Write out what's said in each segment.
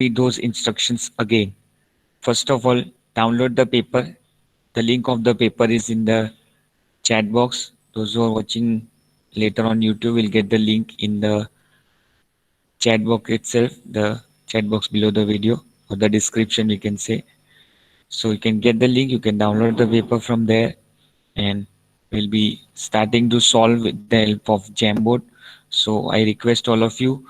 read those instructions again. First of all, download the paper. The link of the paper is in the chat box. Those who are watching later on YouTube will get the link in the chat box itself, the chat box below the video or the description we can say. So you can get the link, you can download the paper from there, and we'll be starting to solve with the help of Jamboard. So I request all of you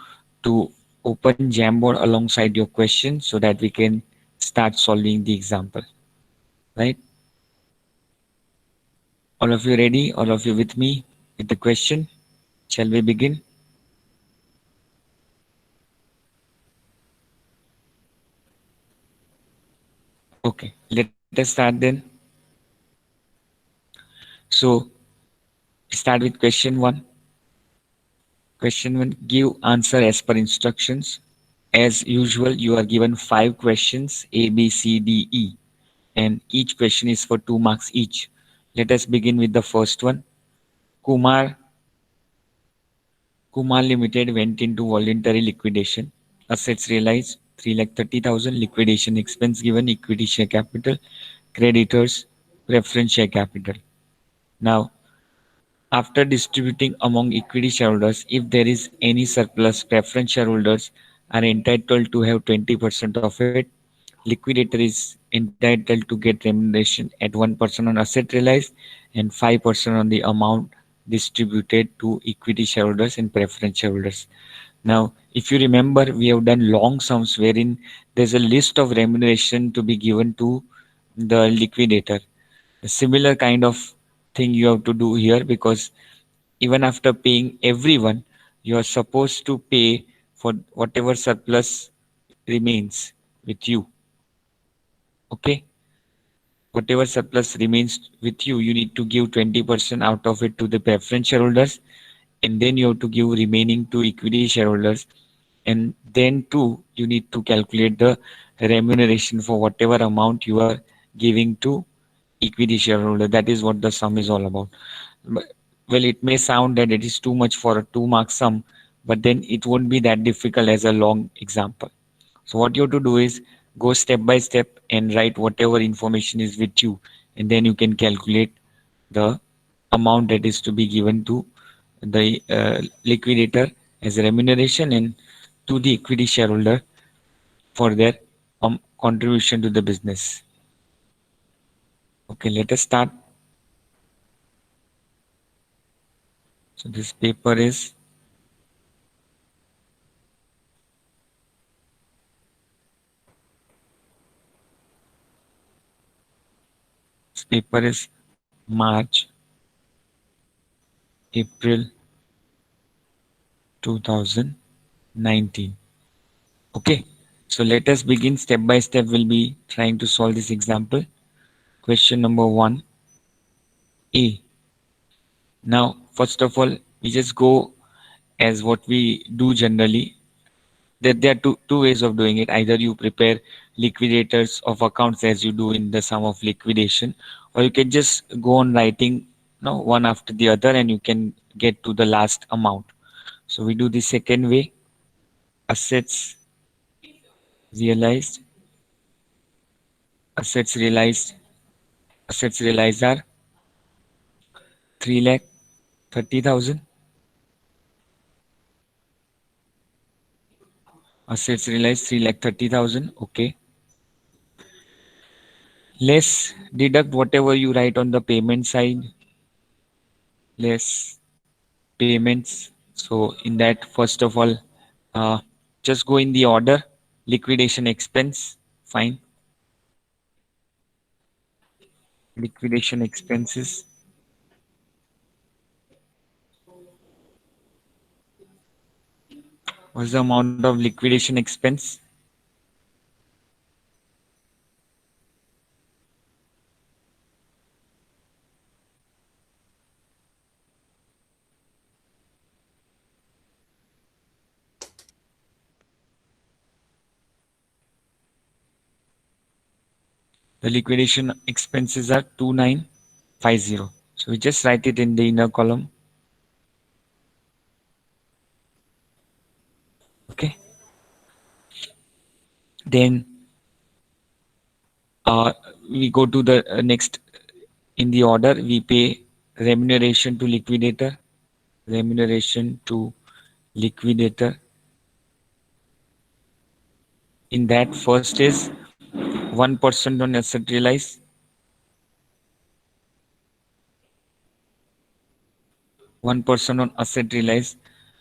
to open Jamboard alongside your question so that we can start solving the example. Right? All of you ready? All of you with me with the question? Shall we begin? Okay, let us start then. So start with question one. Question one, give answer as per instructions. As usual, you are given five questions A, B, C, D, E, and each question is for 2 marks each. Let us begin with the first one. Kumar Kumar Limited went into voluntary liquidation. Assets realized 3,30,000. Liquidation expense given equity share capital. Creditors preference share capital. Now, after distributing among equity shareholders, if there is any surplus, preference shareholders are entitled to have 20% of it. Liquidator is entitled to get remuneration at 1% on asset realized and 5% on the amount distributed to equity shareholders and preference shareholders. Now, if you remember, we have done long sums wherein there's a list of remuneration to be given to the liquidator. A similar kind of thing you have to do here, because even after paying everyone, you are supposed to pay for whatever surplus remains with you. Okay, whatever surplus remains with you, you need to give 20% out of it to the preference shareholders, and then you have to give remaining to equity shareholders, and then too you need to calculate the remuneration for whatever amount you are giving to equity shareholder. That is what the sum is all about. Well, it may sound that it is too much for a 2 mark sum, but then it won't be that difficult as a long example. So what you have to do is go step by step and write whatever information is with you, and then you can calculate the amount that is to be given to the liquidator as a remuneration and to the equity shareholder for their contribution to the business. Okay, let us start. So this paper is March, April 2019. Okay, so let us begin step by step. We'll be trying to solve this example. Question number 1A. Now, first of all, we just go as what we do generally. There are two ways of doing it. Either you prepare liquidators of accounts as you do in the sum of liquidation, or you can just go on writing one after the other and you can get to the last amount. So we do the second way. Assets realized. Assets realized. Assets realized are 3,30,000. Assets realized 3,30,000. Okay. Let's deduct whatever you write on the payment side. Less payments. So in that, first of all, uh, just go in the order. Liquidation expense. Fine. Liquidation expenses. What's the amount of liquidation expense? The liquidation expenses are 2,950. So we just write it in the inner column. Okay. Then uh, we go to the next in the order. We pay remuneration to liquidator, remuneration to liquidator. In that, first is 1% on asset realized, 1% on asset realized.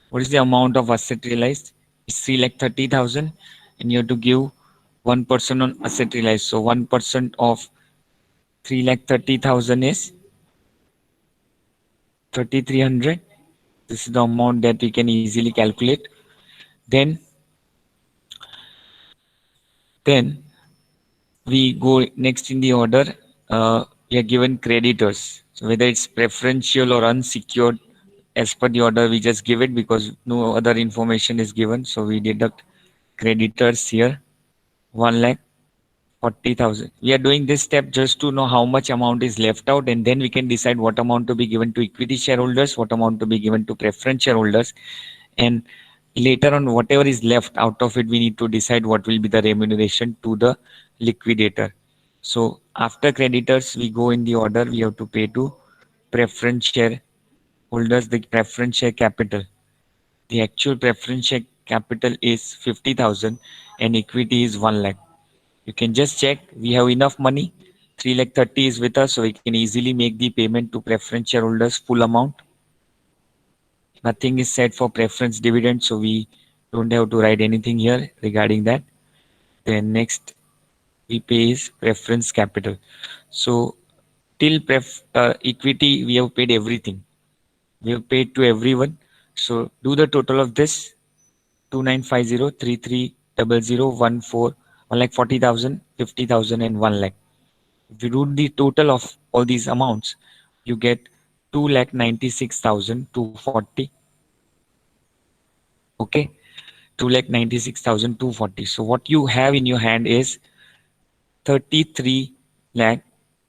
What is the amount of asset realized? It's 3,30,000, and you have to give 1% on asset realized. So 1% of 3,30,000 is 3,300. This is the amount that we can easily calculate. Then, then we go next in the order. We are given creditors. So whether it's preferential or unsecured, as per the order, we just give it because no other information is given. So we deduct creditors here, 1,40,000. We are doing this step just to know how much amount is left out, and then we can decide what amount to be given to equity shareholders, what amount to be given to preference shareholders, and later on, whatever is left out of it, we need to decide what will be the remuneration to the liquidator. So after creditors, we go in the order. We have to pay to preference shareholders the preference share capital. The actual preference share capital is 50,000 and equity is 1 lakh. You can just check. We have enough money. 3 lakh 30 is with us, so we can easily make the payment to preference shareholders full amount. Nothing is said for preference dividend, so we don't have to write anything here regarding that. Then next we pay is preference capital. So till equity we have paid everything. We have paid to everyone. So do the total of this: 2950, 3300, 14, 1,40,000, 50,000, and 1 lakh. If you do the total of all these amounts, you get 2,96,240. Okay, 2,96,240. So what you have in your hand is 33 lakh,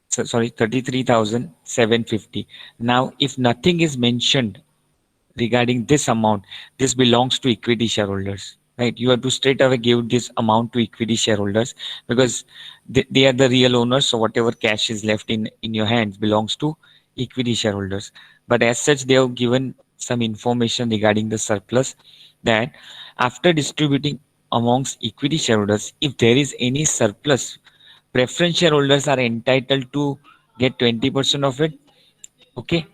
sorry, 33,750. Now, if nothing is mentioned regarding this amount, this belongs to equity shareholders, right? You have to straight away give this amount to equity shareholders because they are the real owners. So whatever cash is left in your hands belongs to equity shareholders. But as such, they have given some information regarding the surplus, that after distributing amongst equity shareholders, if there is any surplus, preference shareholders are entitled to get 20% of it. Okay,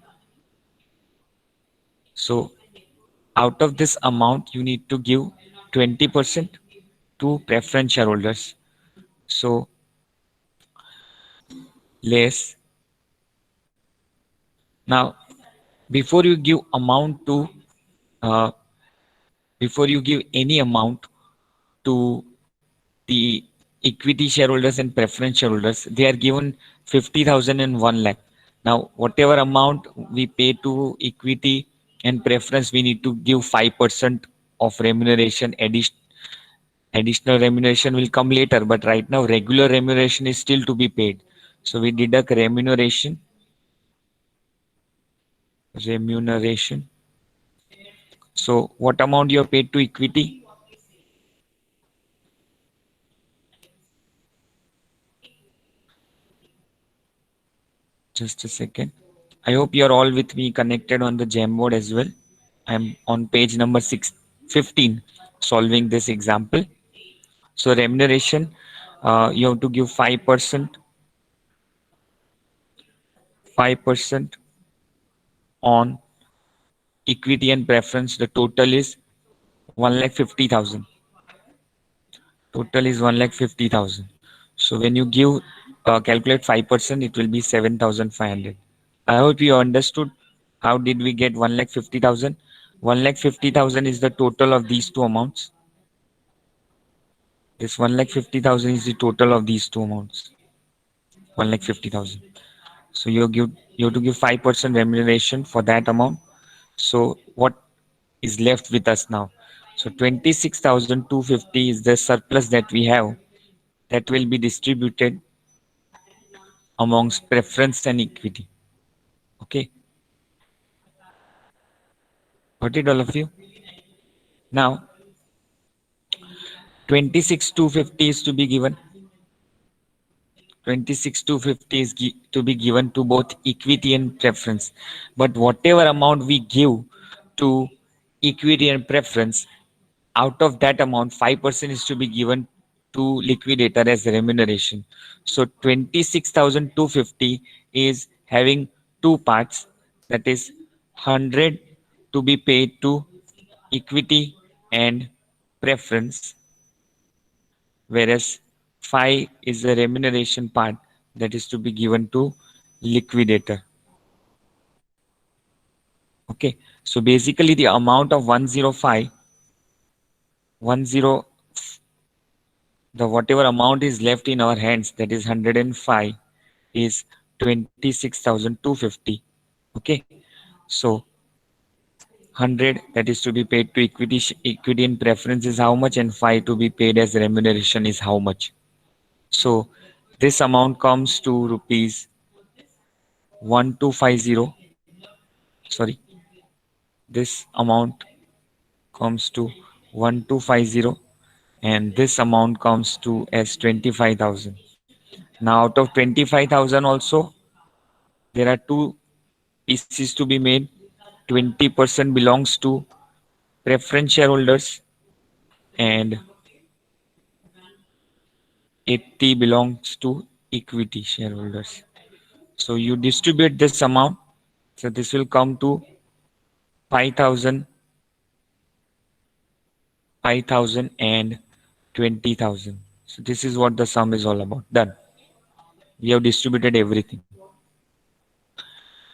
so out of this amount you need to give 20% to preference shareholders. So less. Now before you give amount to uh, before you give any amount to the equity shareholders and preference shareholders, they are given 50,000 and 1 lakh. Now whatever amount we pay to equity and preference, we need to give 5% of remuneration. Additional remuneration will come later, but right now regular remuneration is still to be paid. So we deduct remuneration. So what amount you have paid to equity? Just a second. I hope you are all with me connected on the Jamboard as well. I'm on page number 15 solving this example. So remuneration, you have to give 5%, 5% on equity and preference. The total is 1,50,000. Total is 1,50,000. So when you give calculate 5%, it will be 7,500. I hope you understood how did we get 1,50,000. 1,50,000 is the total of these two amounts. This 1,50,000 is the total of these two amounts. 1,50,000. So you have to give 5% remuneration for that amount. So what is left with us now? So 26,250 is the surplus that we have, that will be distributed amongst preference and equity. Okay, got it all of you? Now 26,250 is to be given. 26,250 is to be given to both equity and preference. But whatever amount we give to equity and preference, out of that amount, 5% is to be given to liquidator as remuneration. So 26,250 is having two parts, that is 100 to be paid to equity and preference, whereas 5 is the remuneration part that is to be given to liquidator. Okay, so basically the amount of 105, 10, the whatever amount is left in our hands, that is 105, is 26,250. Okay, so 100 that is to be paid to equity and preference is how much, and 5 to be paid as remuneration is how much. So this amount comes to rupees 1250. Sorry, this amount comes to 1250, and this amount comes to as 25,000. Now out of 25,000 also, there are two pieces to be made. 20% belongs to preference shareholders and 80 belongs to equity shareholders. So you distribute this amount. So this will come to 5,000, 5,000 and 20,000. So this is what the sum is all about. Done. We have distributed everything.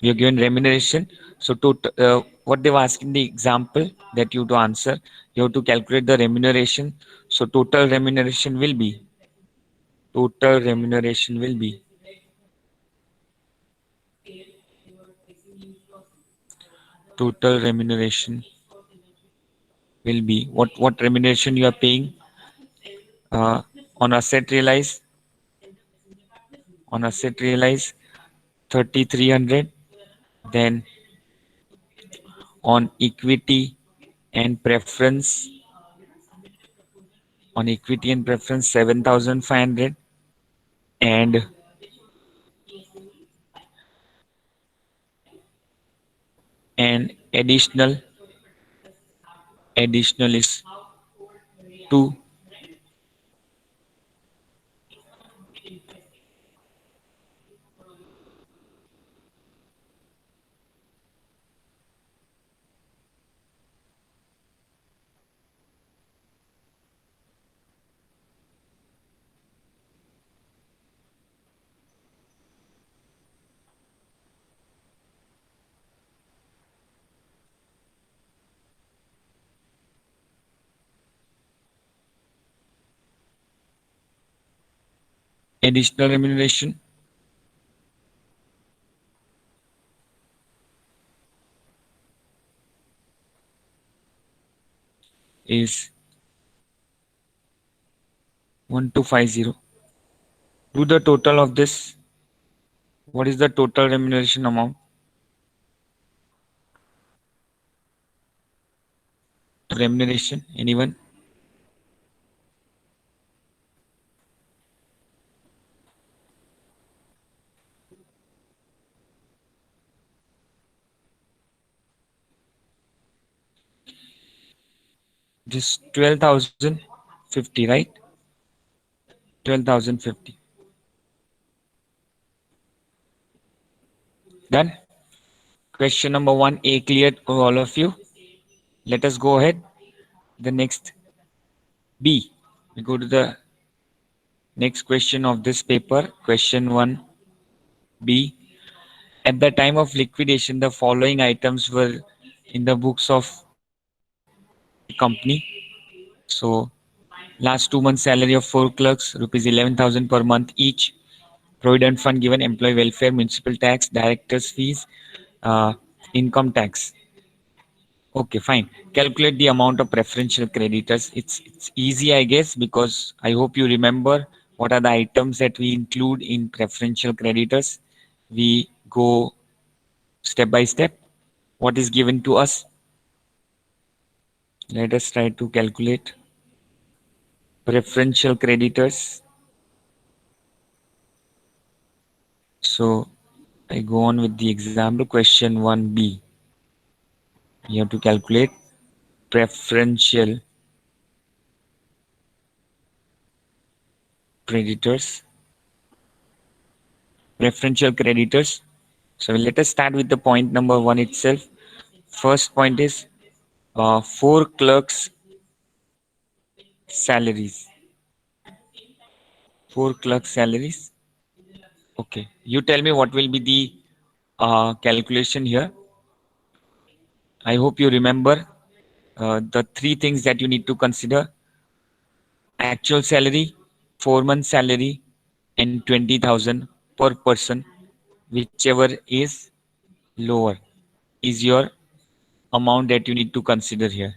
We have given remuneration. So to what they were asking the example that you to answer, you have to calculate the remuneration. So total remuneration will be total remuneration will be what remuneration you are paying uh, on asset realize, 3,300, then on equity and preference, 7,500, and additional is 2. Additional remuneration is 1,250. Do the total of this. What is the total remuneration amount? Remuneration, anyone? This 12,050, right? 12,050. Done. Question number 1A cleared for all of you. Let us go ahead. The next B. We go to the next question of this paper. Question 1B. At the time of liquidation, the following items were in the books of company. So last 2 months salary of 4 clerks, rupees 11,000 per month each. Provident fund given, employee welfare, municipal tax, directors fees, uh, income tax. Okay, fine. Calculate the amount of preferential creditors. It's easy, I guess, because I hope you remember what are the items that we include in preferential creditors. We go step by step. What is given to us? Let us try to calculate. preferential creditors. So I go on with the example. Question 1b. You have to calculate preferential creditors. Preferential creditors. So let us start with the point number one itself. First point is four clerks' salaries. Four clerks' salaries. Okay. You tell me what will be the calculation here. I hope you remember the three things that you need to consider: actual salary, 4 months salary, and 20,000 per person, whichever is lower, is your amount that you need to consider here.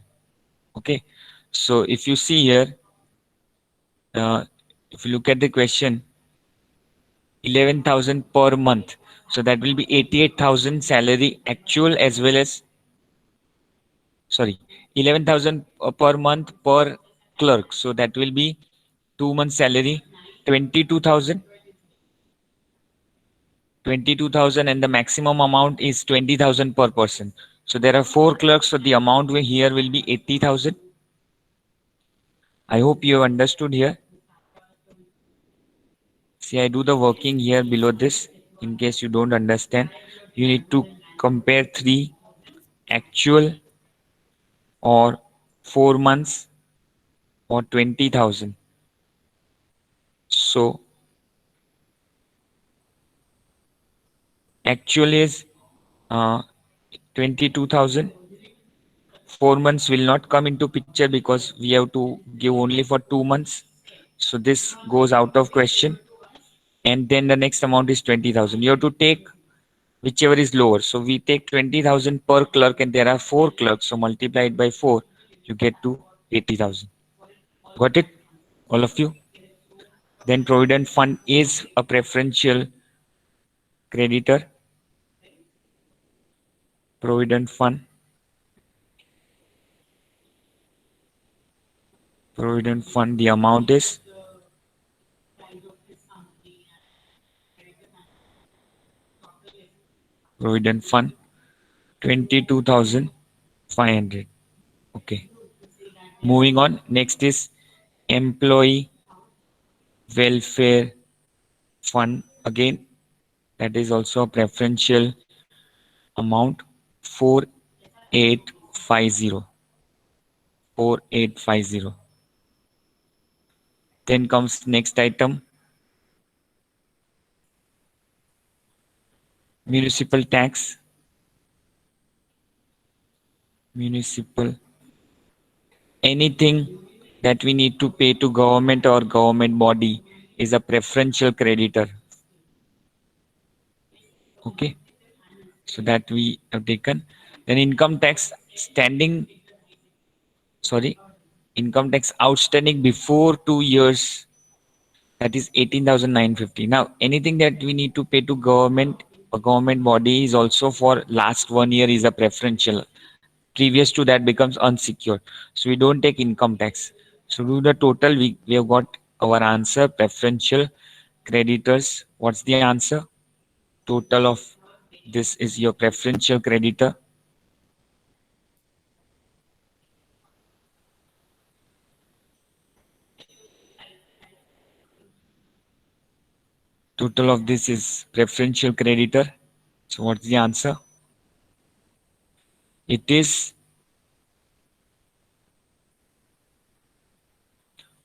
Okay. So if you see here, uh, if you look at the question, 11,000 per month. So that will be 88,000 salary actual as well as, sorry, 11,000 per month per clerk. So that will be 2 months salary, 22,000, 22,000, and the maximum amount is 20,000 per person. So there are four clerks. So the amount here will be 80,000. I hope you have understood here. See, I do the working here below this. In case you don't understand, you need to compare three: actual, or 4 months, or 20,000. So actual is 22,000. 4 months will not come into picture because we have to give only for 2 months. So this goes out of question. And then the next amount is 20,000. You have to take whichever is lower. So we take 20,000 per clerk, and there are four clerks. So multiply it by 4, you get to 80,000. Got it? All of you? Then Provident Fund is a preferential creditor. Provident Fund. Provident Fund, the amount is Provident Fund 22,500. Okay. Moving on. Next is Employee Welfare Fund. Again, that is also a preferential amount, 4850. 4850. Then comes next item, municipal tax. Municipal, anything that we need to pay to government or government body is a preferential creditor. Okay. So that we have taken. Then income tax standing, sorry, income tax outstanding before 2 years, that is 18,950. Now anything that we need to pay to government, a government body, is also for last 1 year, is a preferential. Previous to that becomes unsecured. So we don't take income tax. So do the total, we have got our answer: preferential creditors. What's the answer? Total of this is your preferential creditor. Total of this is preferential creditor. So what's the answer? It is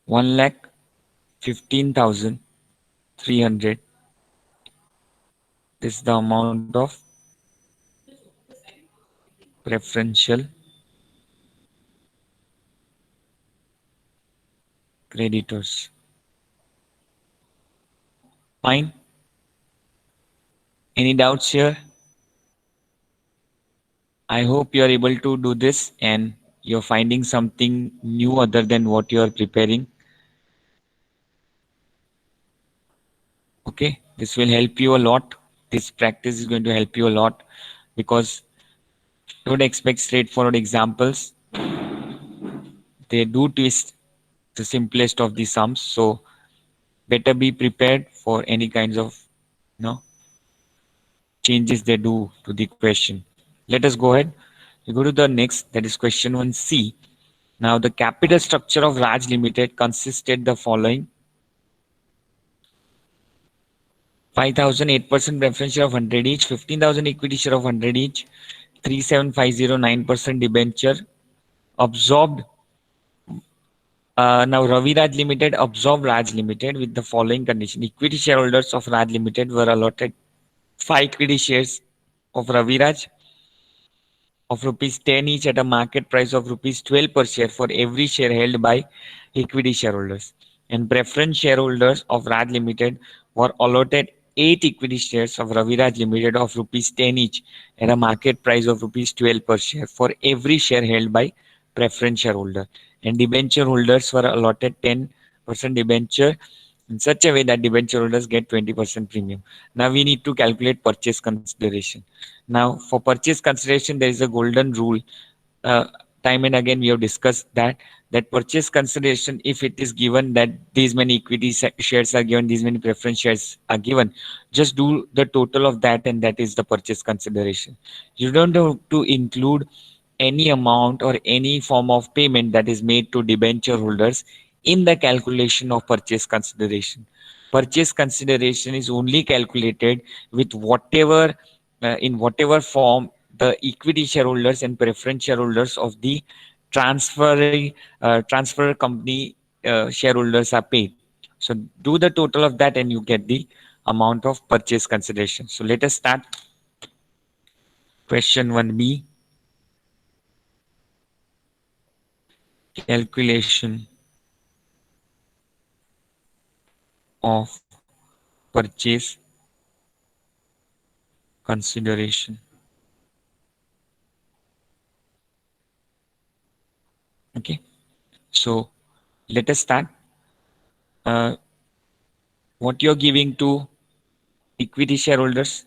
1,15,300. This is the amount of preferential creditors. Fine. Any doubts here? I hope you are able to do this and you're finding something new other than what you are preparing. Okay, this will help you a lot. This practice is going to help you a lot because don't expect straightforward examples. They do twist the simplest of the sums. So better be prepared for any kinds of changes they do to the question. Let us go ahead. We go to the next, that is question 1C. Now the capital structure of Raj Limited consisted the following: 5,000 8% preference share of 100 each, 15,000 equity share of 100 each, 37,509% debenture absorbed. Now Ravi Raj Limited absorbed Raj Limited with the following condition: equity shareholders of Raj Limited were allotted 5 equity shares of Ravi Raj of rupees 10 each at a market price of rupees 12 per share for every share held by equity shareholders. And preference shareholders of Raj Limited were allotted 8 equity shares of Ravi Raj Limited of rupees 10 each at a market price of rupees 12 per share for every share held by preference shareholder. And debenture holders were allotted 10% debenture in such a way that debenture holders get 20% premium. Now we need to calculate purchase consideration. Now for purchase consideration, there is a golden rule. Uh, Time and again we have discussed that purchase consideration, if it is given that these many equity shares are given, these many preference shares are given, just do the total of that, and that is the purchase consideration. You don't have to include any amount or any form of payment that is made to debenture holders in the calculation of purchase consideration. Purchase consideration is only calculated with whatever, in whatever form the equity shareholders and preference shareholders of the transfer company shareholders are paid. So do the total of that and you get the amount of purchase consideration. So let us start question 1B. Calculation of purchase consideration. Okay, so let us start. Uh, what you're giving to equity shareholders,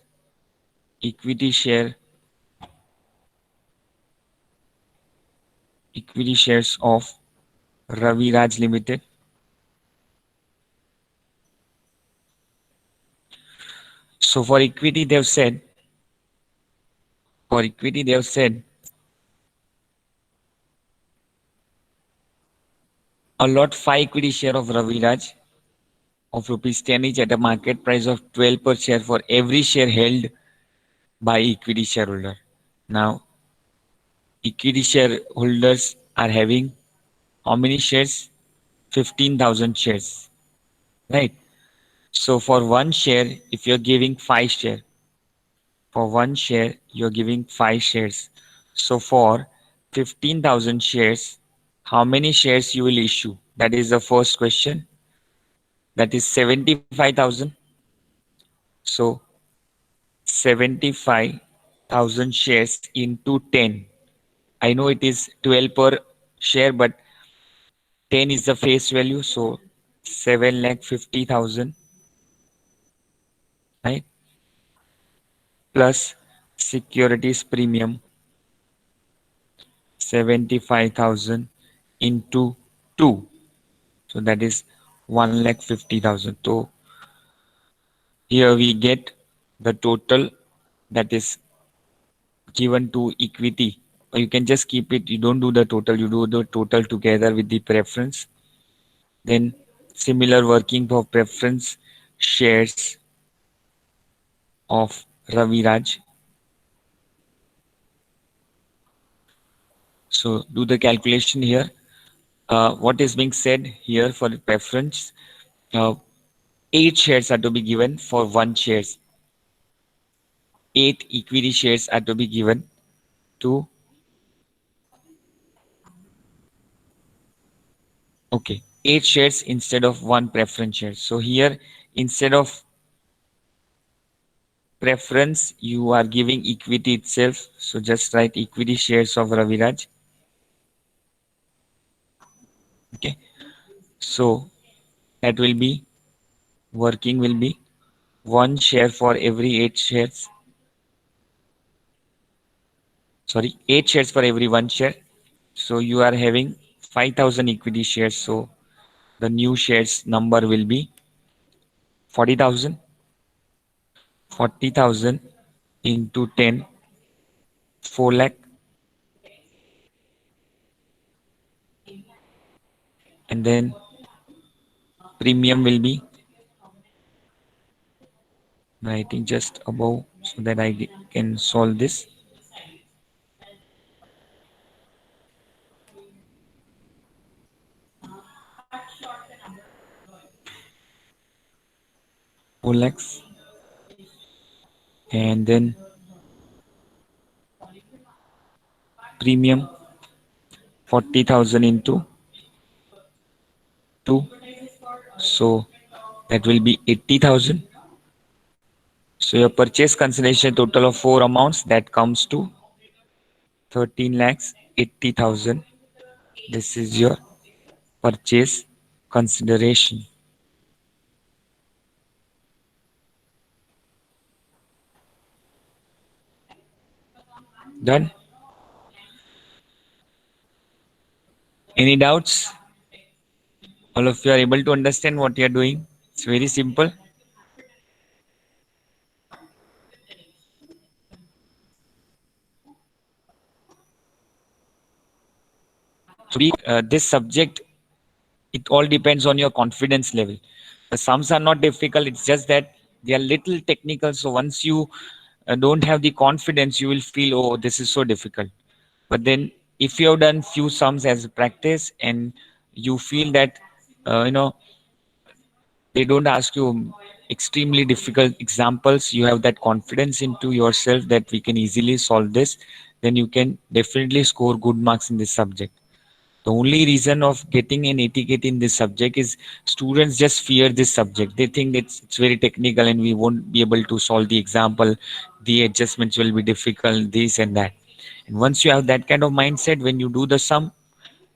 equity share, equity shares of Ravi Raj Limited. So for equity, they've said, for equity, they have said allot 5 equity share of Ravi Raj of rupees 10 each at a market price of 12 per share for every share held by equity shareholder. Now, equity shareholders are having how many shares? 15,000 shares, right? So for one share, if you're giving 5 share, for one share, you're giving 5 shares. So for 15,000 shares, how many shares you will issue? That is the first question. That is 75,000. So 75,000 shares into 10. I know it is 12 per share, but 10 is the face value. So 7,50,000, right? Plus securities premium 75,000 into 2. So that is 1,50,000. So here we get the total that is given to equity. Or you can just keep it, you don't do the total, you do the total together with the preference. Then similar working for preference shares of Ravi Raj. So do the calculation here. What is being said here for the preference? Uh, 8 shares are to be given for 1 shares. 8 equity shares are to be given to, okay, 8 shares instead of 1 preference share. So here instead of preference you are giving equity itself. So just write equity shares of Ravi Raj. Okay. So that will be, working will be 1 share for every 8 shares. Sorry, 8 shares for every 1 share. So you are having 5,000 equity shares. So the new shares number will be 40,000. 40,000 into 10, 4 lakh, and then premium will be writing just above so that I can solve this. Four lakhs, and then premium 40,000 into 2, so that will be 80,000. So your purchase consideration total of four amounts that comes to 13 lakhs 80,000. This is your purchase consideration. Done? Any doubts? All of you are able to understand what you are doing? It's very simple. So this subject, it all depends on your confidence level. The sums are not difficult. It's just that they are little technical. So once you don't have the confidence, you will feel, oh, this is so difficult. But then if you have done few sums as a practice and you feel that, you know, they don't ask you extremely difficult examples, you have that confidence into yourself that we can easily solve this, then you can definitely score good marks in this subject. The only reason of getting an etiquette in this subject is students just fear this subject. They think it's very technical and we won't be able to solve the example, the adjustments will be difficult, this and that. And once you have that kind of mindset, when you do the sum,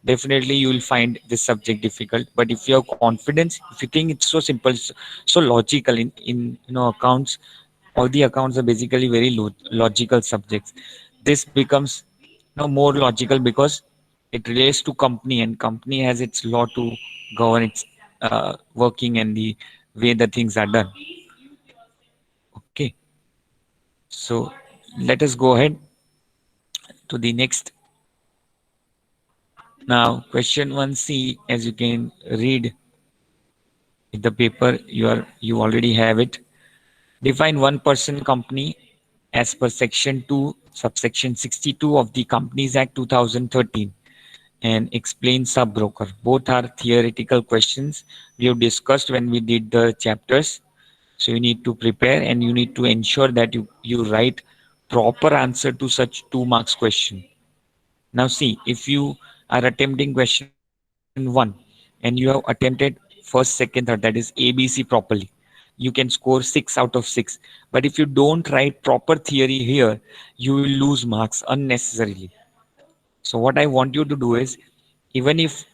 definitely you will find this subject difficult. But if you have confidence, if you think it's so simple, so logical, in accounts, all the accounts are basically very logical subjects. This becomes more logical because it relates to company, and company has its law to govern its working and the way the things are done. Okay, so let us go ahead to the next. Now question 1c, as you can read in the paper, you already have it. Define one person company as per section 2 subsection 62 of the Companies Act 2013 and explain sub-broker. Both are theoretical questions we have discussed when we did the chapters. So you need to prepare and you need to ensure that you write proper answer to such 2 marks question. Now see, if you are attempting question 1 and you have attempted first, second, third, that is ABC properly, you can score 6 out of 6. But if you don't write proper theory here, you will lose marks unnecessarily. So what I want you to do is, even if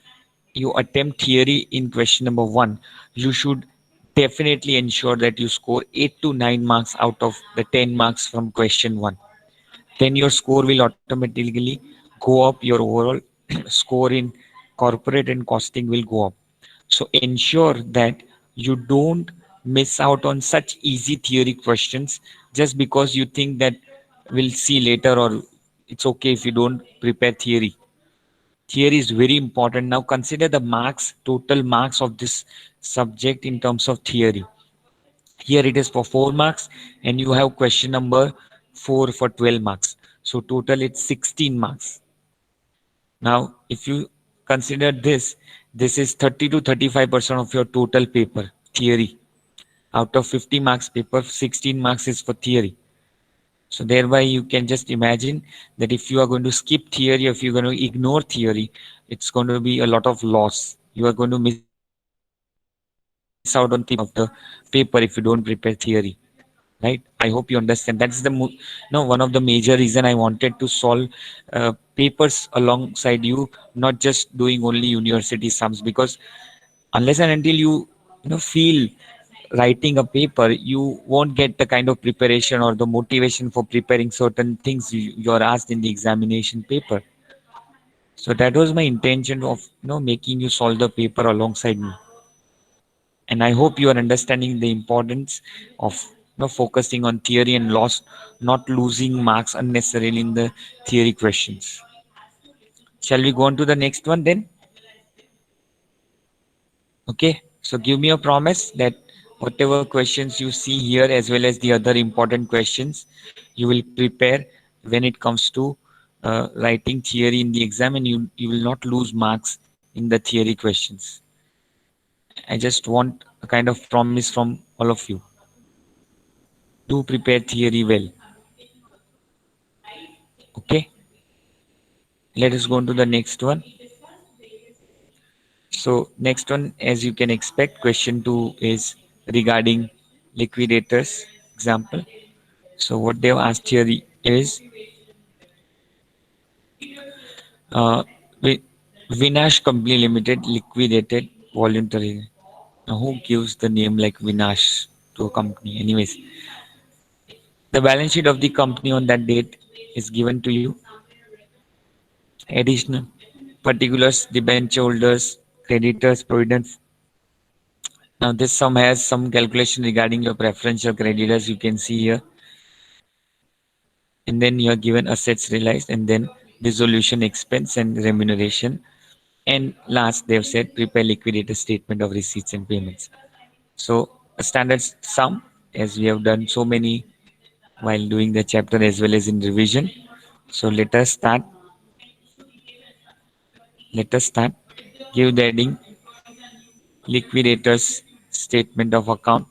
you attempt theory in question number 1, you should definitely ensure that you score 8 to 9 marks out of the 10 marks from question 1. Then your score will automatically go up. Your overall score in corporate and costing will go up. So ensure that you don't miss out on such easy theory questions just because you think that we'll see later, or it's okay if you don't prepare theory. Theory is very important. Now consider the marks, total marks of this subject in terms of theory. Here it is for 4 marks and you have question number 4 for 12 marks. So total it's 16 marks. Now if you consider this, this is 30 to 35% of your total paper theory. Out of 50 marks paper, 16 marks is for theory. So thereby you can just imagine that if you are going to skip theory, if you're going to ignore theory, it's going to be a lot of loss. You are going to miss out on 30% of the paper if you don't prepare theory. Right? I hope you understand. That's the no, one of the major reason I wanted to solve papers alongside you, not just doing only university sums, because unless and until you feel writing a paper, you won't get the kind of preparation or the motivation for preparing certain things you are asked in the examination paper. So that was my intention of making you solve the paper alongside me. And I hope you are understanding the importance of focusing on theory and loss, not losing marks unnecessarily in the theory questions. Shall we go on to the next one then? Okay, so give me a promise that whatever questions you see here as well as the other important questions, you will prepare when it comes to writing theory in the exam, and you will not lose marks in the theory questions. I just want a kind of promise from all of you. Do prepare theory well. Okay, let us go on to the next one. So next one, as you can expect, question 2 is regarding liquidators example. So what they've asked here is uh, Vi- Vinash Company Limited liquidated voluntarily. Now, who gives the name like Vinash to a company? Anyways, the balance sheet of the company on that date is given to you. Additional particulars, debenture holders, creditors, provident. Now, this sum has some calculation regarding your preferential creditors. You can see here, and then you are given assets realized, and then dissolution expense and remuneration. And last, they've said prepare liquidator statement of receipts and payments. So a standard sum, as we have done so many while doing the chapter as well as in revision. So let us start. Let us start. Give the heading liquidators statement of account.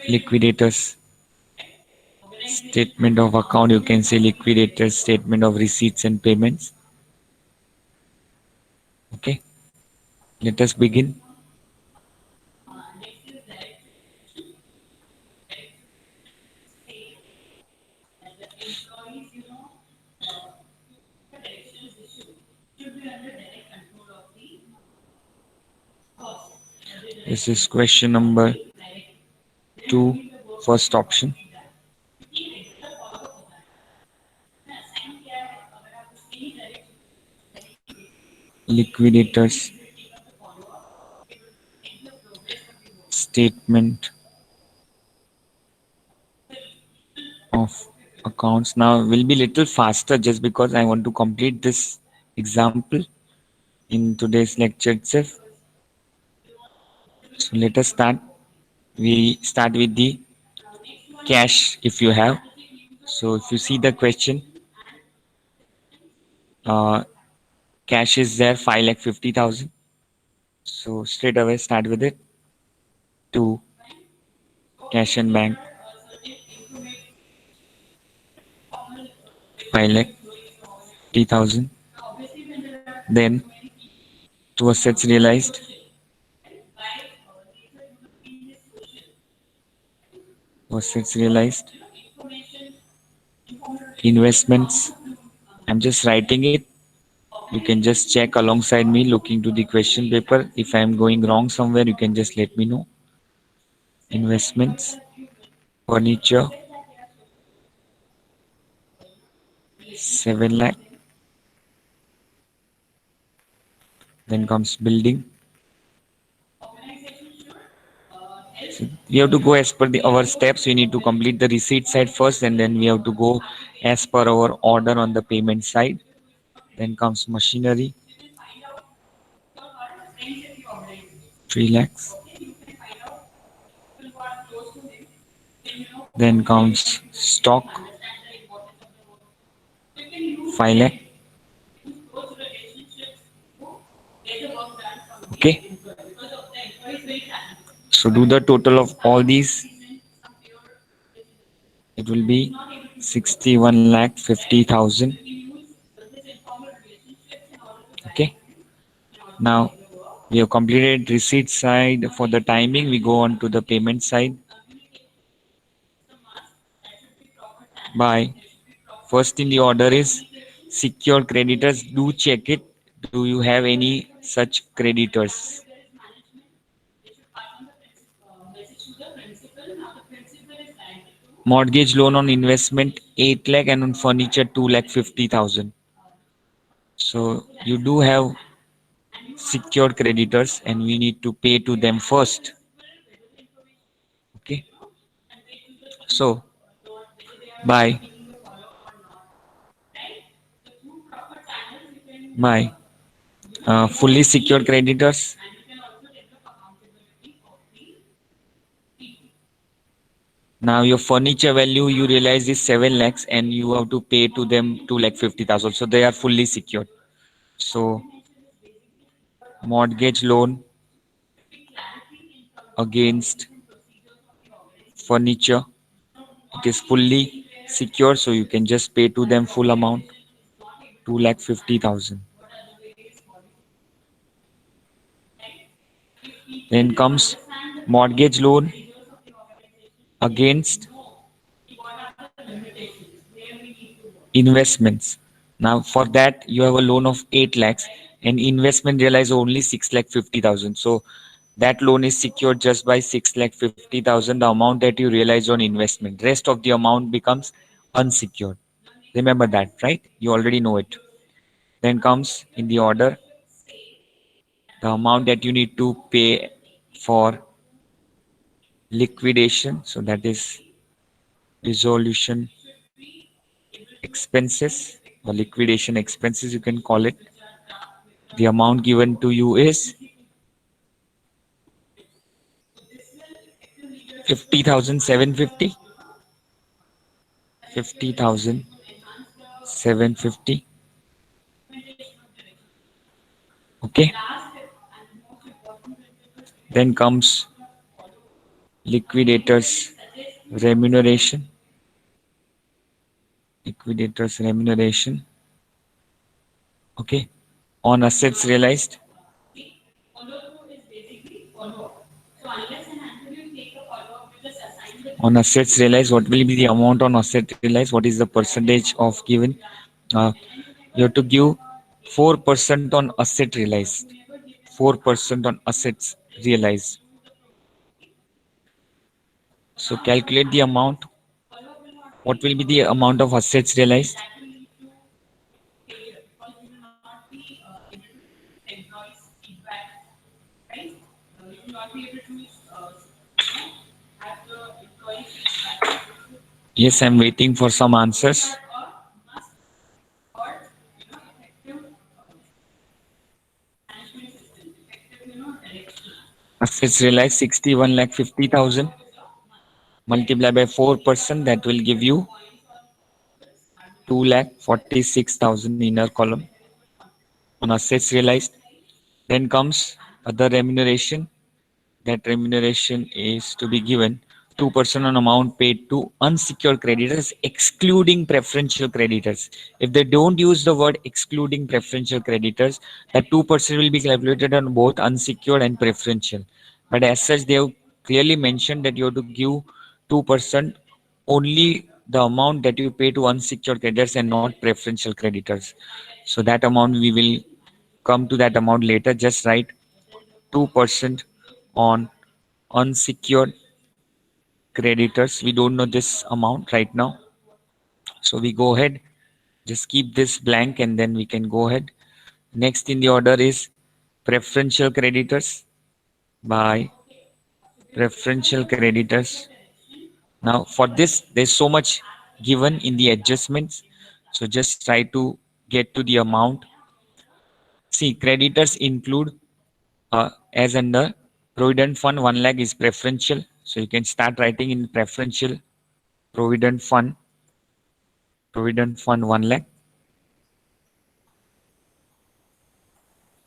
Liquidators statement of account. You can say liquidators statement of receipts and payments. Okay. Let us begin. This is question number 2, first option. Liquidators statement of accounts. Now will be little faster just because I want to complete this example in today's lecture itself. So let us start. We start with the cash if you have. So if you see the question, uh, cash is there 5,50,000. So straight away start with it. To cash and bank 5,50,000. Then to assets realized, assets realized, investments. I'm just writing it. You can just check alongside me looking to the question paper. If I am going wrong somewhere, you can just let me know. Investments, furniture, 7 lakh. Then comes building. So we have to go as per the our steps. We need to complete the receipt side first, and then we have to go as per our order on the payment side. Then comes machinery, 3 lakhs. Then comes stock, 5 lakh. Okay. So do the total of all these. It will be 61 lakh 50,000. Okay. Now we have completed receipt side. For the timing, we go on to the payment side. By first in the order is secured creditors. Do check it. Do you have any such creditors? Mortgage loan on investment 8 lakh and on furniture 2 lakh 50,000. So you do have secured creditors and we need to pay to them first. Okay. So by my fully secured creditors, now your furniture value you realize is 7 lakhs and you have to pay to them 2 lakh 50,000. So they are fully secured. So mortgage loan against furniture, it is fully secure. So you can just pay to them full amount 2 lakh 50,000. Then comes mortgage loan against investments. Now for that you have a loan of 8 lakhs and investment realize only 6 lakh 50,000. So that loan is secured just by 6 lakh 50,000, the amount that you realize on investment. Rest of the amount becomes unsecured. Remember that, right? You already know it. Then comes in the order the amount that you need to pay for liquidation. So that is resolution expenses or liquidation expenses, you can call it. The amount given to you is 50,750. 50,750. Okay. Then comes liquidators remuneration. Liquidators remuneration. Okay. On assets realized. On assets realized, what will be the amount on asset realized? What is the percentage of given? Uh, you have to give 4% on asset realized. 4% on assets realized. So calculate the amount. What will be the amount of assets realized? Yes, I'm waiting for some answers. Assets realized 61 lakh 50,000 multiply by 4%, that will give you 2 lakh 46,000 inner column on assets realized. Then comes other remuneration. That remuneration is to be given 2% on amount paid to unsecured creditors, excluding preferential creditors. If they don't use the word excluding preferential creditors, that 2% will be calculated on both unsecured and preferential. But as such, they have clearly mentioned that you have to give 2% only the amount that you pay to unsecured creditors and not preferential creditors. So that amount we will come to that amount later. Just write 2% on unsecured creditors. We don't know this amount right now. So we go ahead, just keep this blank and then we can go ahead. Next in the order is preferential creditors by preferential creditors. Now for this, there's so much given in the adjustments. So just try to get to the amount. See, creditors include as under Provident Fund 1 lakh is preferential. So you can start writing in preferential Provident Fund 1 lakh.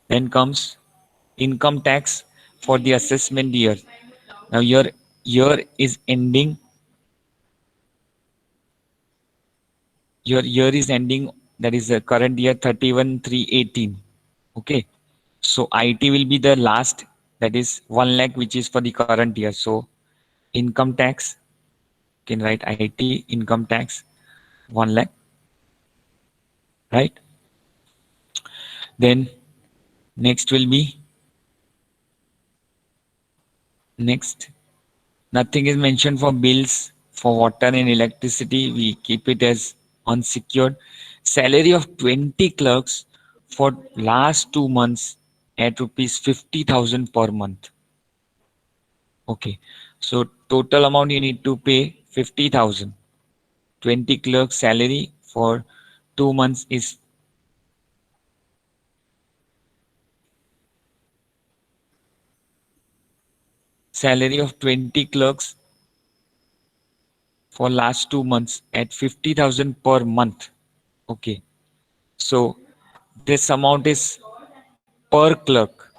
Then comes income tax for the assessment year. Now your year is ending. Your year is ending. That is the current year 31/3/18. Okay. So IT will be the last. That is 1 lakh, which is for the current year. So income tax, you can write IT income tax 1 lakh. Right. Then next will be next. Nothing is mentioned for bills For water and electricity, we keep it as unsecured. Salary of 20 clerks for last 2 months at rupees 50,000 per month. Okay, so total amount you need to pay 50,000. 20 clerk salary for 2 months is salary of 20 clerks for last 2 months at 50,000 per month. Okay, so this amount is per clerk.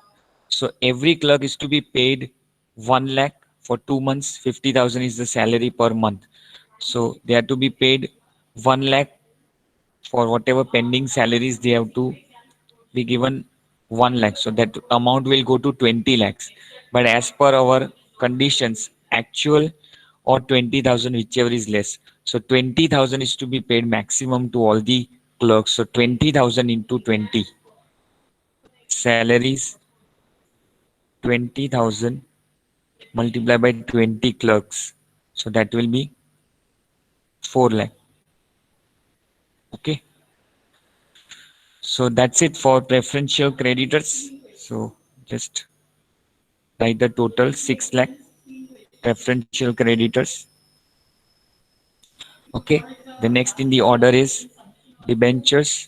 So every clerk is to be paid 1 lakh for 2 months. 50,000 is the salary per month. So they are to be paid 1 lakh for whatever pending salaries they have to be given 1 lakh. So that amount will go to 20 lakhs. But as per our conditions, actual or 20,000, whichever is less. So 20,000 is to be paid maximum to all the clerks. So 20,000 into 20 salaries, 20,000 multiplied by 20 clerks. So that will be 4 lakh. Okay. So that's it for preferential creditors. So just write the total 6 lakh preferential creditors. Okay. The next in the order is debentures.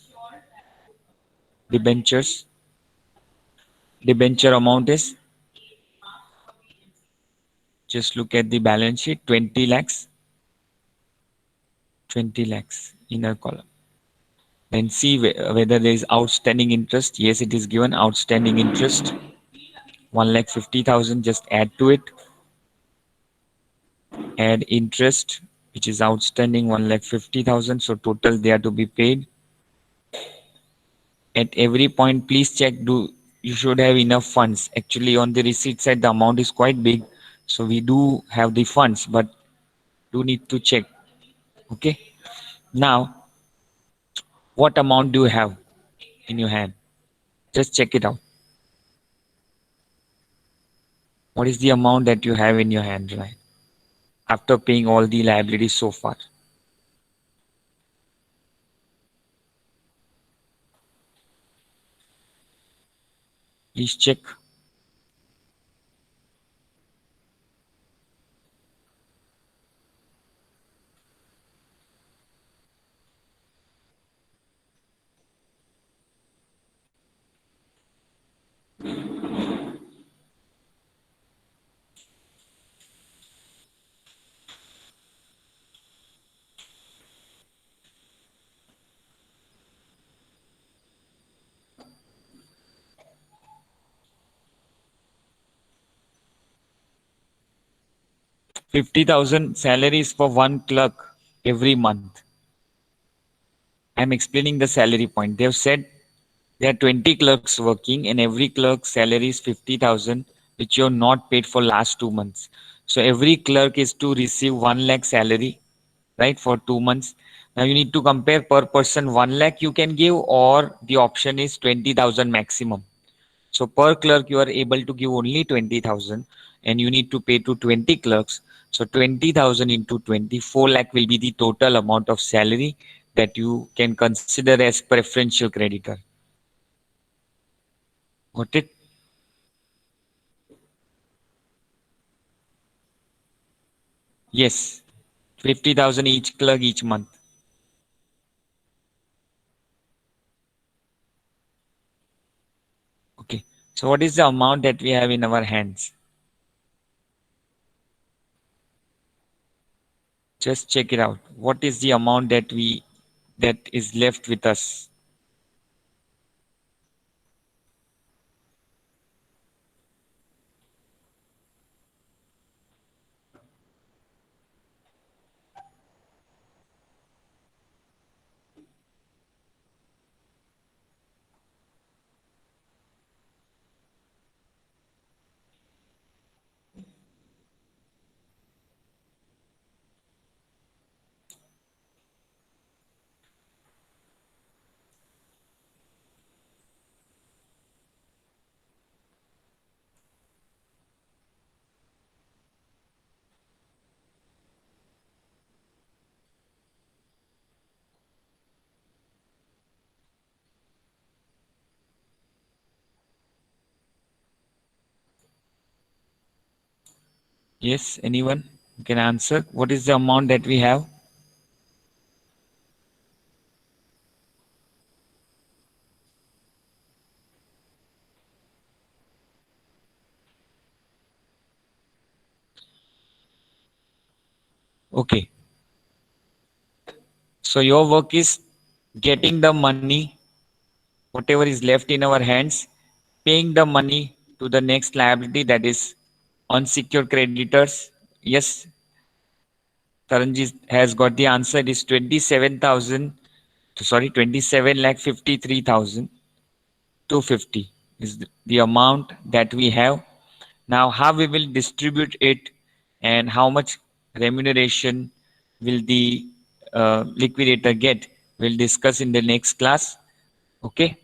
Debentures. Debenture amount is, just look at the balance sheet, 20 lakhs. 20 lakhs inner column. Then see whether there is outstanding interest. Yes, it is given outstanding interest. 1,50,000, just add to it. Add interest, which is outstanding 1,50,000. So total they are to be paid. At every point, please check, do you should have enough funds. Actually, on the receipt side, the amount is quite big. So we do have the funds, but do need to check. Okay. Now, what amount do you have in your hand? Just check it out. What is the amount that you have in your hand, right? After paying all the liabilities so far. Please check. 50,000 salaries for one clerk every month. I'm explaining the salary point. They've said there are 20 clerks working and every clerk's salary is 50,000, which you're not paid for last 2 months. So every clerk is to receive 1 lakh salary, right, for 2 months. Now you need to compare per person 1 lakh you can give, or the option is 20,000 maximum. So per clerk you are able to give only 20,000 and you need to pay to 20 clerks. So 20,000 into 24 lakh will be the total amount of salary that you can consider as preferential creditor. Got it? Yes. 50,000 each clerk each month. Okay. So what is the amount that we have in our hands? Just check it out. What is the amount that is left with us? Yes, anyone can answer. What is the amount that we have? Okay. So your work is getting the money, whatever is left in our hands, paying the money to the next liability, that is unsecured creditors. Yes, Taranji has got the answer. It is 27,000, sorry, 27 lakh 53,250 is the amount that we have. Now, how we will distribute it and how much remuneration will the liquidator get, we'll discuss in the next class. Okay.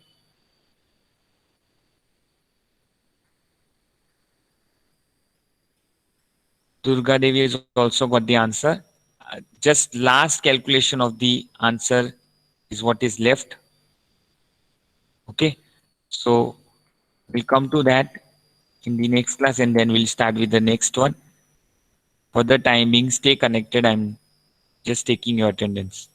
Durga Devi has also got the answer. Just last calculation of the answer is what is left. Okay. So we'll come to that in the next class and then we'll start with the next one. For the time being, stay connected. I'm just taking your attendance.